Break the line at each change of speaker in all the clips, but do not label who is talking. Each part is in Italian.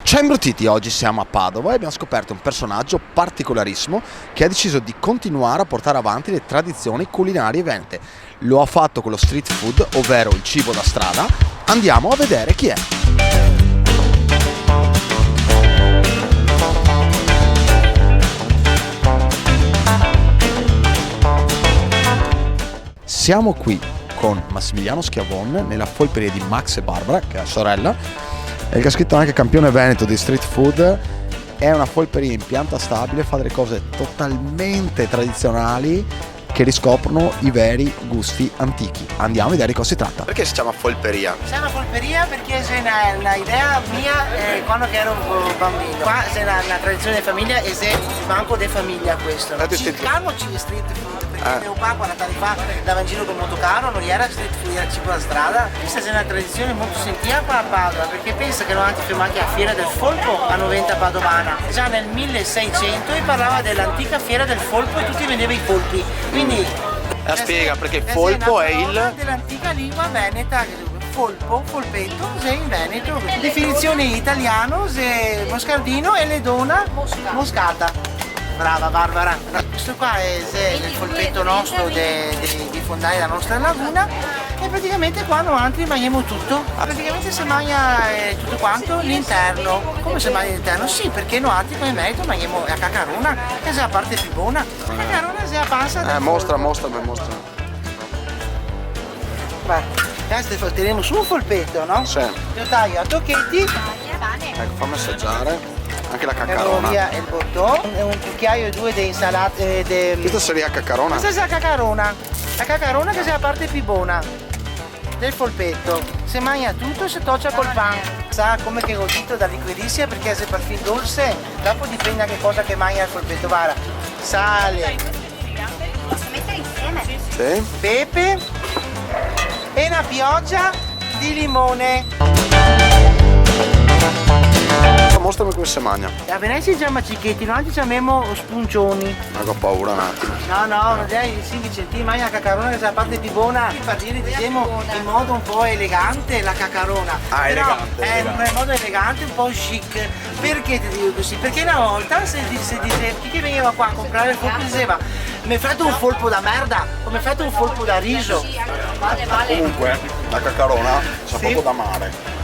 Ciao imbruttiti, oggi siamo a Padova e abbiamo scoperto un personaggio particolarissimo che ha deciso di continuare a portare avanti le tradizioni culinarie venete. Lo ha fatto con lo street food, ovvero il cibo da strada. Andiamo a vedere chi è. Siamo qui con Massimiliano Schiavon nella folperia di Max e Barbara, che è la sorella, e che ha scritto anche campione veneto di street food. È una folperia in pianta stabile, fa delle cose totalmente tradizionali che riscoprono i veri gusti antichi. Andiamo a vedere di cosa si tratta. Perché si chiama folperia?
Si chiama folperia perché è una idea mia quando ero un bambino. Qua c'è una tradizione di famiglia e c'è il banco di famiglia questo. Cerchiamoci di street food. Perché mio papà 40 anni fa andava in giro con motocarro, non era street food, era cibo da strada. Questa è una tradizione molto sentita qua a Padova, perché pensa che non anche anche a Fiera del Folpo a Noventa Padovana. Già nel 1600 parlava dell'antica Fiera del Folpo e tutti vendevano i polpi. Quindi
la spiega perché il folpo è il
dell'antica lingua veneta. Folpo, folpetto, è in Veneto. Definizione italiano, è moscardino e le dona moscata. Brava Barbara. Questo qua è il folpetto nostro di fondare la nostra laguna e praticamente qua noi altri mangiamo tutto. Praticamente si mangia tutto quanto l'interno. Come si mangia l'interno? Sì, perché noi altri come merito mangiamo la cacarona, che è la parte più buona. La cacarona è la panza.
Mostra.
Beh, adesso teniamo su un folpetto, no?
Sì.
Lo taglio a tocchetti.
Ecco, fammi assaggiare. Anche la
Caccarona.
caccarona.
Via il bottone, un cucchiaio o due di insalate.
Questa seria caccarona?
Questa è la caccarona. La caccarona che è la parte più buona del polpetto. Si mangia tutto e si toccia col pan. Sa come che godito da liquidissima perché se per fin dolce, dopo dipende anche cosa che mangia il polpetto. Guarda, sale.
Posso mettere insieme?
Sì.
Pepe e una pioggia di limone.
Mostrami come si mangia.
A Venezia ci chiama cicchetti, noi ci chiamiamo spuncioni.
Ho paura un attimo.
No, dai, 5 cm, mangia la caccarona che è la parte più buona. Per dire, diciamo, in modo un po' elegante la caccarona.
Ah,
però
elegante.
È in modo elegante, un po' chic. Perché ti dico così? Perché una volta si diceva, chi veniva qua a comprare il polpo diceva mi fate un polpo da merda o mi fate un polpo da riso.
Comunque, la caccarona sa
Sì.
proprio da mare.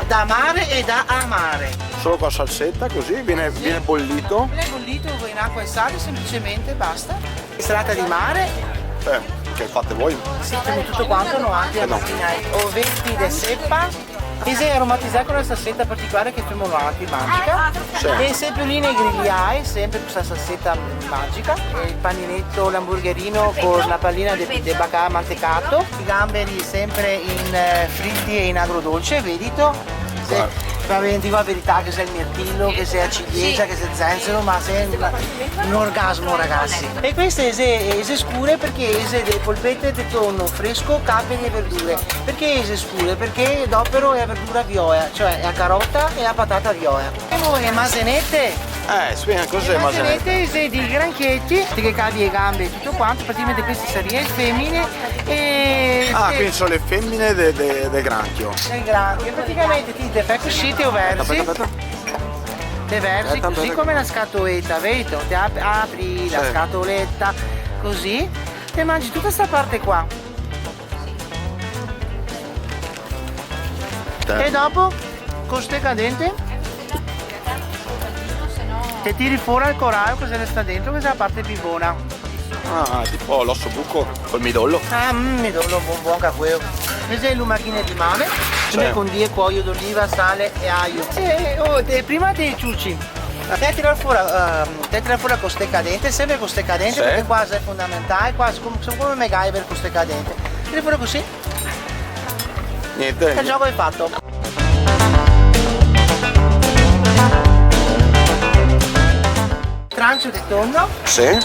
Da amare e da amare.
Solo con salsetta così, viene bollito.
Viene bollito in acqua e sale, semplicemente basta. Insalata di mare.
Che fate voi?
Sì, tutto quanto noi altri a mattinare. Ovetti di seppa. E si aromatizzato con una salsetta particolare che facciamo noi altri, magica.
Sì.
E seppioline grigliate, sempre con questa salsetta magica. E il paninetto, l'hamburgerino con la pallina di bacà mantecato. I gamberi sempre in fritti e in agrodolce, vedito? Dico la verità che sei il mirtillo, che sei la ciliegia, che sei il zenzero, ma sei un orgasmo ragazzi. E queste sono scure perché sono delle polpette di tonno fresco, capperi e verdure. Perché sono scure? Perché dopo è verdura viola, cioè la carota e la patata viola. E poi le masenette.
Spiega cos'è
Masenette sono dei granchietti, che cavi le gambe e tutto quanto, praticamente queste sarebbero femmine e...
quindi sono le femmine del granchio.
Del granchio, praticamente ti fai così, te versi.
Aspetta.
Te versi così
aspetta.
come una scatoletta, vedi? Ti apri la scatoletta così e mangi tutta questa parte qua. E dopo con ste cadente ti tiri fuori il coraggio che se ne sta dentro, che è la parte più buona.
Tipo l'osso buco col midollo.
Midollo buon che quello. Questa è l'umachina di mame, con die cuoio d'oliva, sale e aglio. Prima ti ciucci. Te tirare fuori con ste cadente, sempre con ste cadente, perché qua è fondamentale, qua sono come MacGyver con ste cadente. Tiri fuori così.
Niente.
E il gioco è fatto. Trancio di tonno.
Sì?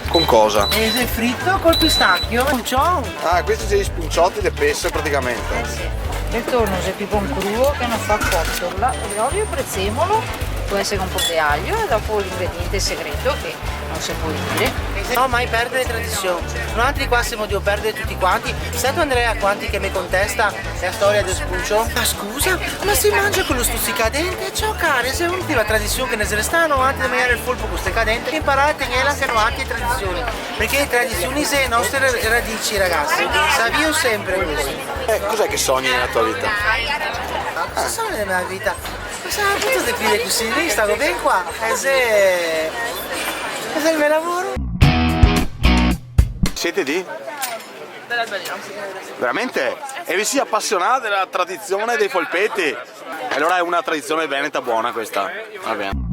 Con cosa?
E se fritto col pistacchio. Puncion.
Questi sono gli spunciotti del pesce praticamente.
Il tonno è più buon crudo che non fa cottola, l'olio e prezzemolo può essere un po' di aglio e dopo l'ingrediente segreto che non si può dire.
No, mai perdere tradizione. Non altri qua siamo di perdere tutti quanti. Sai tu Andrea quanti che mi contesta la storia del spulcio? Ma scusa, ma si mangia con lo stuzzicadente? Ciao care, se uno la tradizione che ne se ne stanno anche di mangiare il polpo con ste cadente, imparate che anche non anche tradizioni. Perché le tradizioni sono le nostre radici ragazzi. Savio sempre questo.
Cos'è che sogni nella tua vita?
Cosa sono nella mia vita? Ma sarà tutto di più così, lì stavo ben qua. E se il mio lavoro?
Siete di? Veramente? E vi si appassiona della tradizione dei polpetti? E allora è una tradizione veneta buona questa. Va bene.